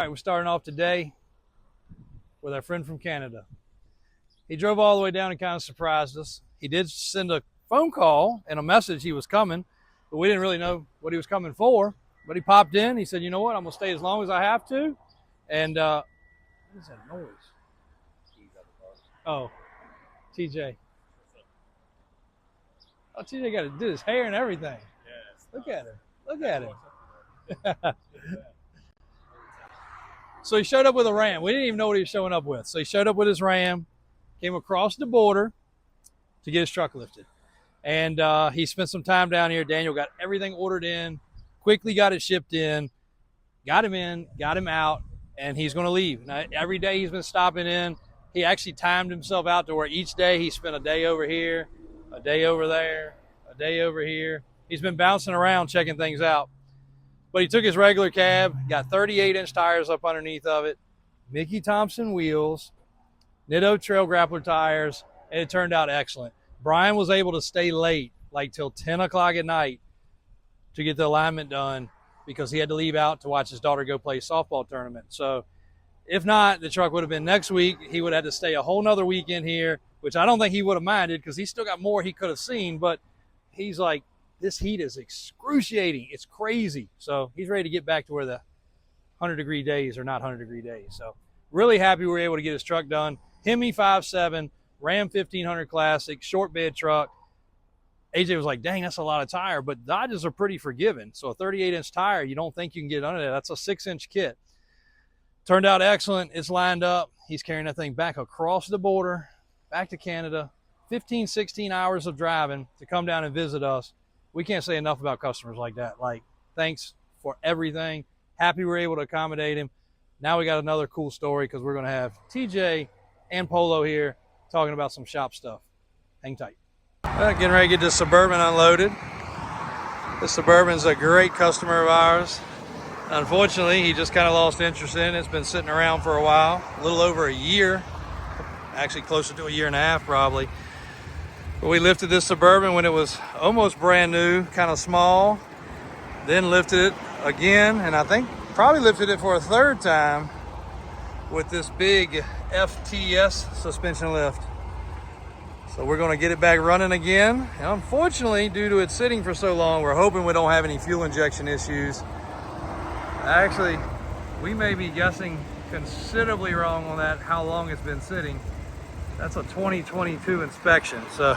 All right, we're starting off today with our friend from Canada. He drove all the way down and kind of surprised us. He did send a phone call and a message he was coming, but we didn't really know what he was coming for. But he popped in. He said, you know what, I'm going to stay as long as I have to. And what is that noise? Oh, TJ. Oh, TJ got to do his hair and everything. Look at her. Look at him. So he showed up with a Ram. We didn't even know what he was showing up with. So he showed up with his Ram, came across the border to get his truck lifted. And he spent some time down here. Daniel got everything ordered in, quickly got it shipped in, got him in, got him out, and he's going to leave. Now, every day he's been stopping in. He actually timed himself out to where each day he spent a day over here, a day over there, a day over here. He's been bouncing around checking things out. But he took his regular cab, got 38-inch tires up underneath of it, Mickey Thompson wheels, Nitto Trail Grappler tires, and it turned out excellent. Brian was able to stay late, like till 10 o'clock at night, to get the alignment done because he had to leave out to watch his daughter go play softball tournament. So if not, the truck would have been next week. He would have had to stay a whole nother weekend here, which I don't think he would have minded because he's still got more he could have seen. But he's like, this heat is excruciating. It's crazy. So he's ready to get back to where the 100-degree days are not 100-degree days. So really happy we were able to get his truck done. Hemi 5.7, Ram 1500 Classic, short bed truck. AJ was like, dang, that's a lot of tire, but Dodges are pretty forgiving. So a 38-inch tire, you don't think you can get under that. That's a 6-inch kit. Turned out excellent. It's lined up. He's carrying that thing back across the border, back to Canada. 15, 16 hours of driving to come down and visit us. We can't say enough about customers like that. Like, thanks for everything. Happy we're able to accommodate him. Now we got another cool story because we're going to have TJ and Polo here talking about some shop stuff. Hang tight. Getting ready to get this Suburban unloaded. This Suburban's a great customer of ours. Unfortunately, he just kind of lost interest in it. It's been sitting around for a while, a little over a year, actually closer to a year and a half probably. But we lifted this Suburban when it was almost brand new, kind of small, then lifted it again, and I think probably lifted it for a third time with this big FTS suspension lift. So we're going to get it back running again. And unfortunately, due to it sitting for so long, we're hoping we don't have any fuel injection issues. Actually, we may be guessing considerably wrong on that, how long it's been sitting. That's a 2022 inspection. So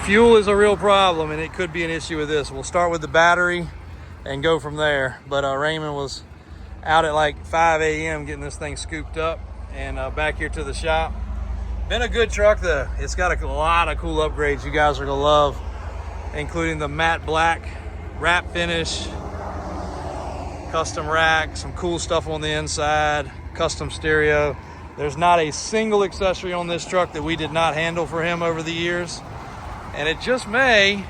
fuel is a real problem, and it could be an issue with this. We'll start with the battery and go from there. But Raymond was out at like 5 a.m. getting this thing scooped up and back here to the shop. Been a good truck though. It's got a lot of cool upgrades you guys are gonna love, including the matte black wrap finish, custom rack, some cool stuff on the inside, custom stereo. There's not a single accessory on this truck that we did not handle for him over the years. And it just may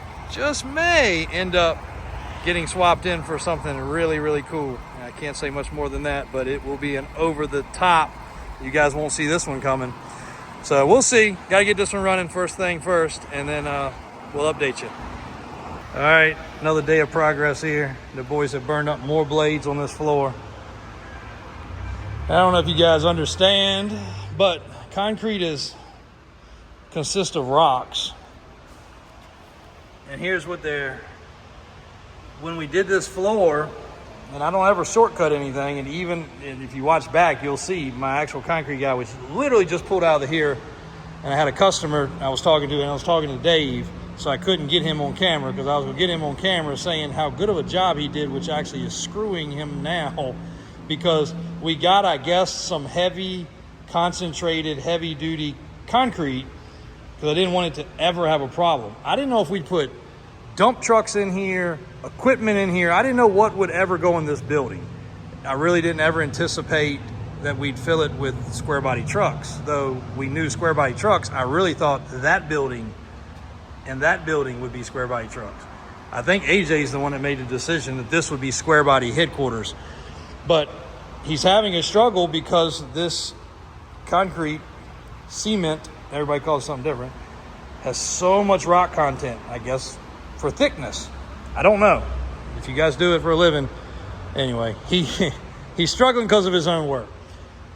end up getting swapped in for something really, really cool. And I can't say much more than that, but it will be an over the top. You guys won't see this one coming. So we'll see. Got to get this one running first thing first, and then we'll update you. All right, another day of progress here. The boys have burned up more blades on this floor. I don't know if you guys understand, but concrete consists of rocks. And here's what when we did this floor, and I don't ever shortcut anything, and if you watch back, you'll see my actual concrete guy was literally just pulled out of here, and I had a customer I was talking to, and I was talking to Dave, so I couldn't get him on camera because I was gonna get him on camera saying how good of a job he did, which actually is screwing him now. Because we got, I guess, some heavy, concentrated, heavy-duty concrete because I didn't want it to ever have a problem. I didn't know if we'd put dump trucks in here, equipment in here. I didn't know what would ever go in this building. I really didn't ever anticipate that we'd fill it with square-body trucks. Though we knew square-body trucks, I really thought that building and that building would be square-body trucks. I think AJ's the one that made the decision that this would be square-body headquarters. But he's having a struggle because this concrete, cement, everybody calls it something different, has so much rock content, I guess, for thickness. I don't know. If you guys do it for a living Anyway, he's struggling because of his own work.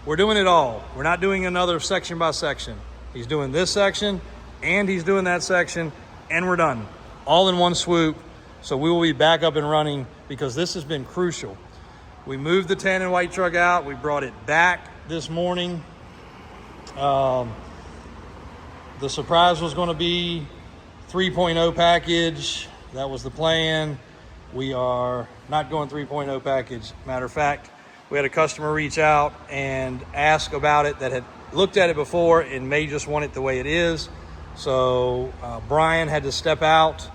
We're doing it all. We're not doing another section by section. He's doing this section and he's doing that section, and we're done. All in one swoop. So we will be back up and running because this has been crucial. We moved the tan and white truck out. We brought it back this morning. The surprise was going to be 3.0 package. That was the plan. We are not going 3.0 package. Matter of fact, we had a customer reach out and ask about it that had looked at it before and may just want it the way it is. So Brian had to step out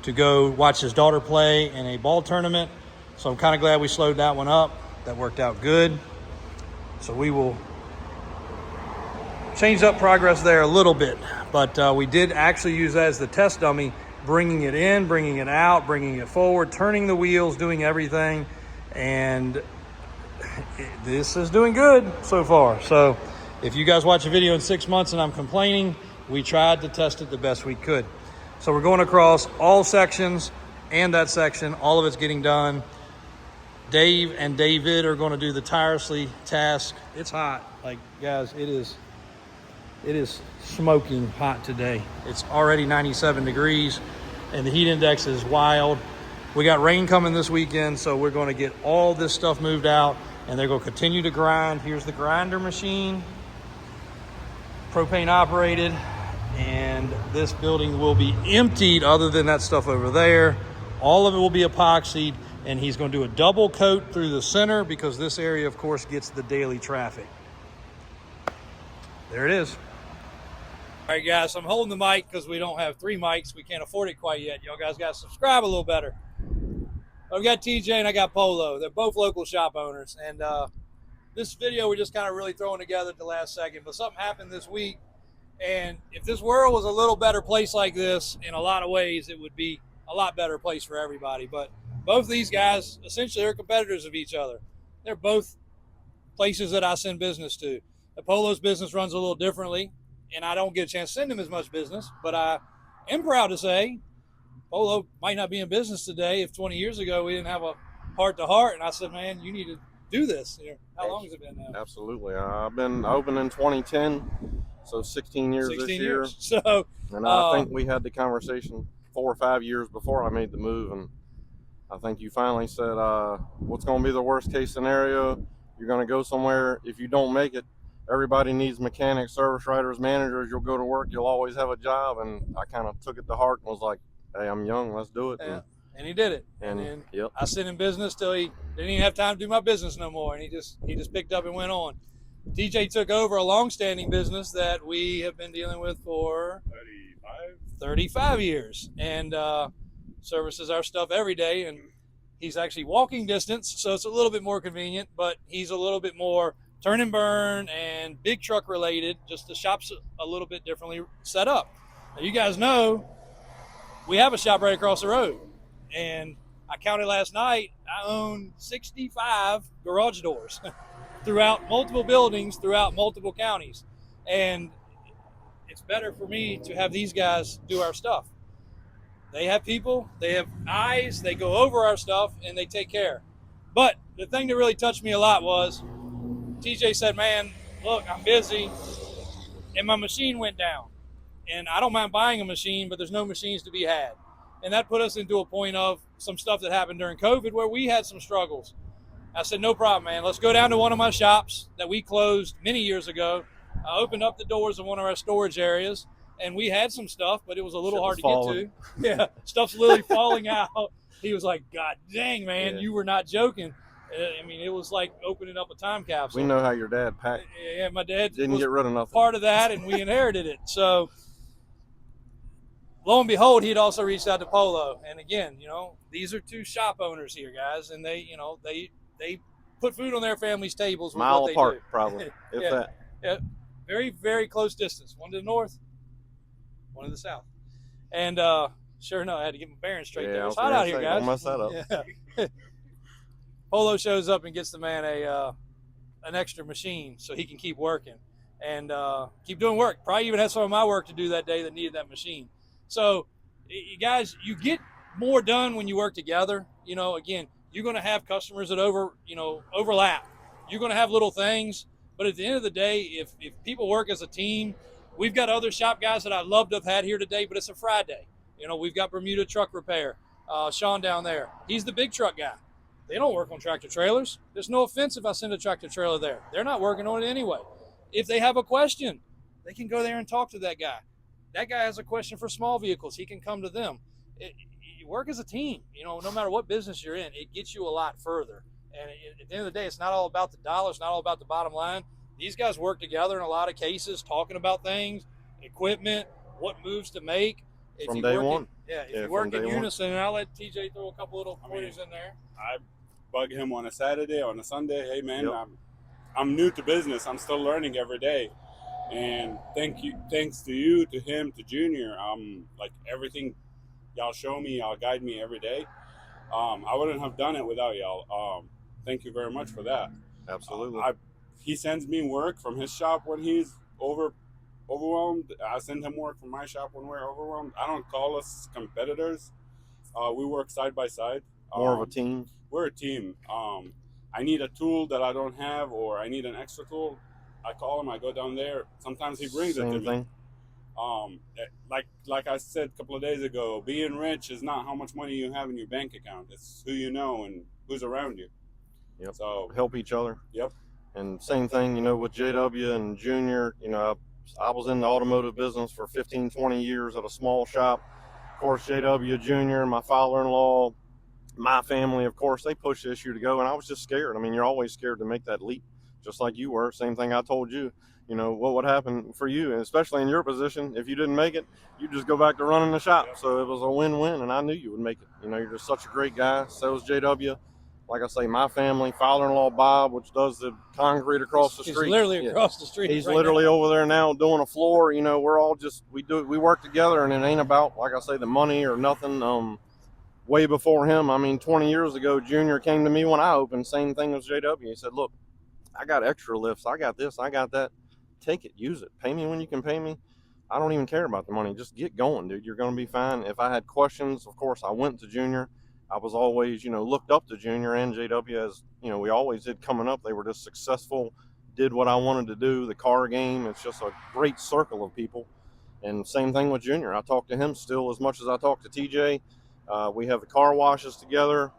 to go watch his daughter play in a ball tournament. So I'm kind of glad we slowed that one up. That worked out good. So we will change up progress there a little bit. But we did actually use that as the test dummy, bringing it in, bringing it out, bringing it forward, turning the wheels, doing everything. And this is doing good so far. So if you guys watch a video in 6 months and I'm complaining, we tried to test it the best we could. So we're going across all sections and that section. All of it's getting done. Dave and David are going to do the tirelessly task. It's hot. Like, guys, it is smoking hot today. It's already 97 degrees and the heat index is wild. We got rain coming this weekend, so we're going to get all this stuff moved out and they're going to continue to grind. Here's the grinder machine, propane operated, and this building will be emptied other than that stuff over there. All of it will be epoxied, and he's going to do a double coat through the center because this area, of course, gets the daily traffic. There it is. All right, guys, I'm holding the mic because we don't have 3 mics. We can't afford it quite yet. Y'all guys got to subscribe a little better. I've got TJ and I got Polo. They're both local shop owners. And this video we're just kind of really throwing together at the last second. But something happened this week. And if this world was a little better place like this, in a lot of ways, it would be a lot better place for everybody. But both these guys, essentially, are competitors of each other. They're both places that I send business to. The Polo's business runs a little differently, and I don't get a chance to send him as much business. But I am proud to say Polo might not be in business today if 20 years ago we didn't have a heart-to-heart. And I said, man, you need to do this. You know, how long has it been now? Absolutely. I've been open in 2010. So 16 years 16 this year. Years. So, and I think we had the conversation 4 or 5 years before I made the move. And I think you finally said, what's going to be the worst case scenario? You're going to go somewhere. If you don't make it, everybody needs mechanics, service writers, managers. You'll go to work. You'll always have a job. And I kind of took it to heart and was like, hey, I'm young. Let's do it. Yeah. And he did it. And then yep. I sent him business till he didn't even have time to do my business no more. And he just picked up and went on. TJ took over a long-standing business that we have been dealing with for 35 years, and services our stuff every day. And he's actually walking distance, so it's a little bit more convenient, but he's a little bit more turn and burn and big truck related. Just the shop's a little bit differently set up. Now, you guys know we have a shop right across the road, and I counted last night, I own 65 garage doors throughout multiple buildings, throughout multiple counties. And it's better for me to have these guys do our stuff. They have people, they have eyes, they go over our stuff, and they take care. But the thing that really touched me a lot was TJ said, man, look, I'm busy, and my machine went down. And I don't mind buying a machine, but there's no machines to be had. And that put us into a point of some stuff that happened during COVID where we had some struggles. I said, no problem, man. Let's go down to one of my shops that we closed many years ago. I opened up the doors of one of our storage areas, and we had some stuff, but it was a little hard to get to. Yeah, stuff's literally falling out. He was like, God dang, man, yeah. You were not joking. I mean, it was like opening up a time capsule. We know how your dad packed. Yeah, my dad didn't get rid of nothing. Part of that, and we inherited it. So, lo and behold, he'd also reached out to Polo. And again, you know, these are 2 shop owners here, guys, and they put food on their families' tables with mile what they apart, do. probably, if yeah, that. Yeah, very, very close distance. One to the north, one to the south. And sure enough, I had to get my bearings straight there. It's hot out here, guys. Don't mess that up. Yeah. Polo shows up and gets the man an extra machine so he can keep working and keep doing work. Probably even had some of my work to do that day that needed that machine. So, you guys, you get more done when you work together. You know, again, You're going to have customers that overlap. You're going to have little things, but at the end of the day, if people work as a team, we've got other shop guys that I'd love to have had here today, but it's a Friday. We've got Bermuda Truck Repair, Sean down there. He's the big truck guy. They don't work on tractor trailers. There's no offense if I send a tractor trailer there. They're not working on it anyway. If they have a question, they can go there and talk to that guy. That guy has a question for small vehicles. He can come to them. You work as a team. No matter what business you're in, it gets you a lot further. And at the end of the day, it's not all about the dollar. It's not all about the bottom line. These guys work together in a lot of cases, talking about things, equipment, what moves to make. From day one. If you work in unison, and I'll let TJ throw a couple little pointers in there. I bug him on a Saturday, on a Sunday. Hey, man, Yep. I'm new to business. I'm still learning every day. And thanks to you, to him, to Junior. Like everything y'all show me, y'all guide me every day. I wouldn't have done it without y'all. Thank you very much for that. Absolutely. He sends me work from his shop when he's overwhelmed. I send him work from my shop when we're overwhelmed. I don't call us competitors. We work side by side. More of a team. We're a team. I need a tool that I don't have, or I need an extra tool. I call him. I go down there. Sometimes he brings it to Same thing. me. Like I said a couple of days ago, being rich is not how much money you have in your bank account. It's who you know and who's around you. Yep. So Help each other. Yep. And same thing, with JW and Junior. I was in the automotive business for 15, 20 years at a small shop. Of course, JW Junior, my father-in-law, my family, of course, they pushed the issue to go, and I was just scared. I mean, you're always scared to make that leap, just like you were. Same thing I told you. What would happen for you, and especially in your position, if you didn't make it, you just go back to running the shop. So it was a win-win, and I knew you would make it. You're just such a great guy. So is JW. Like I say, my family, father-in-law Bob, which does the concrete across the street. He's literally across the street. He's literally over there now doing a floor. We're all just we work together, and it ain't about, like I say, the money or nothing. Way before him, 20 years ago, Junior came to me when I opened. Same thing as JW. He said, "Look, I got extra lifts. I got this. I got that. Take it, use it. Pay me when you can pay me. I don't even care about the money. Just get going, dude. You're going to be fine." If I had questions, of course, I went to Junior. I was always, looked up to Junior and JW as, we always did coming up. They were just successful, did what I wanted to do, the car game. It's just a great circle of people. And same thing with Junior. I talk to him still as much as I talk to TJ. We have the car washes together.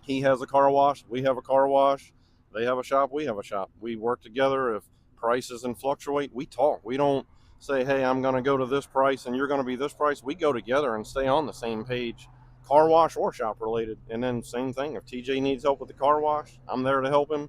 He has a car wash. We have a car wash. They have a shop. We have a shop. We work together. If prices fluctuate, we talk. We don't say, hey, I'm going to go to this price and you're going to be this price. We go together and stay on the same page, car wash or shop related. And then same thing. If TJ needs help with the car wash, I'm there to help him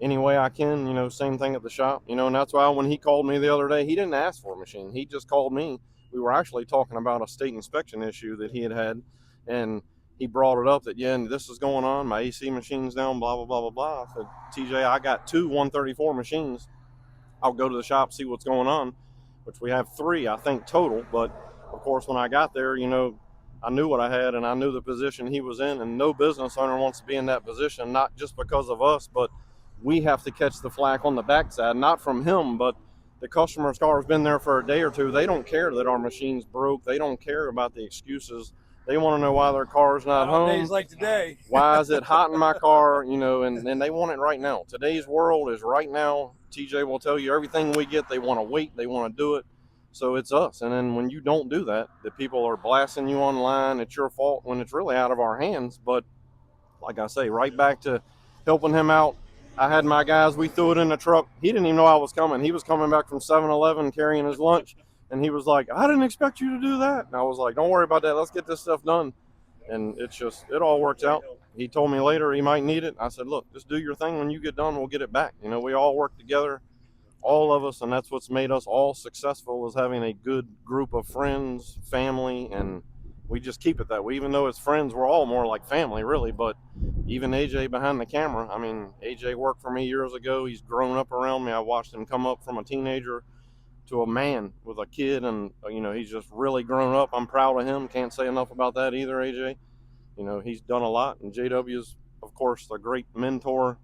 any way I can. Same thing at the shop. And that's why when he called me the other day, he didn't ask for a machine. He just called me. We were actually talking about a state inspection issue that he had. And he brought it up that, and this is going on. My AC machine's down, blah, blah, blah, blah, blah. I said, TJ, I got 2 134 machines. I'll go to the shop, see what's going on, which we have 3, I think, total. But, of course, when I got there, I knew what I had, and I knew the position he was in. And no business owner wants to be in that position, not just because of us, but we have to catch the flack on the backside, not from him, but the customer's car has been there for a day or two. They don't care that our machine's broke. They don't care about the excuses. They want to know why their car's not home. Days like today. Why is it hot in my car? And they want it right now. Today's world is right now. TJ will tell you everything we get, they want to wait. They want to do it. So it's us. And then when you don't do that, the people are blasting you online. It's your fault when it's really out of our hands. But like I say, right back to helping him out. I had my guys, we threw it in the truck. He didn't even know I was coming. He was coming back from 7-Eleven carrying his lunch. And he was like, I didn't expect you to do that. And I was like, don't worry about that. Let's get this stuff done. And it all works out. He told me later he might need it. I said, look, just do your thing. When you get done, we'll get it back. We all work together, all of us. And that's what's made us all successful, is having a good group of friends, family. And we just keep it that way. Even though it's friends, we're all more like family, really. But even AJ behind the camera, AJ worked for me years ago. He's grown up around me. I watched him come up from a teenager to a man with a kid, and he's just really grown up. I'm proud of him. Can't say enough about that either, AJ. He's done a lot, and JW's, of course, a great mentor.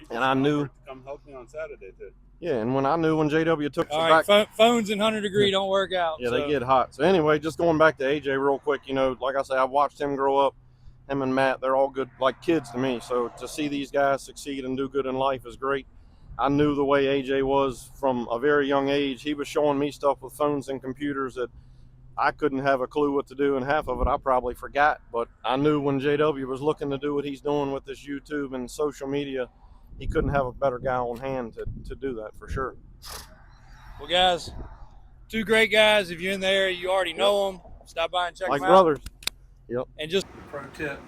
And I knew come help me on Saturday too. Yeah, and when JW took us All back, right, phones in 100 degree don't work out. yeah, so they get hot. So anyway, just going back to AJ real quick, like I say, I've watched him grow up. him and Matt, they're all good, like kids to me. So to see these guys succeed and do good in life is great. I knew the way AJ was from a very young age. He was showing me stuff with phones and computers that I couldn't have a clue what to do, and half of it I probably forgot. But I knew when JW was looking to do what he's doing with this YouTube and social media, he couldn't have a better guy on hand to do that for sure. Well, guys, two great guys. If you're in the area, you already know them. Stop by and check Like them brothers. out. Yep. And just pro tip,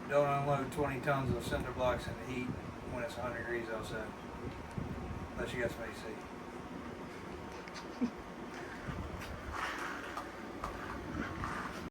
don't unload 20 tons of cinder blocks in the heat when it's 100 degrees outside. Unless you got some AC.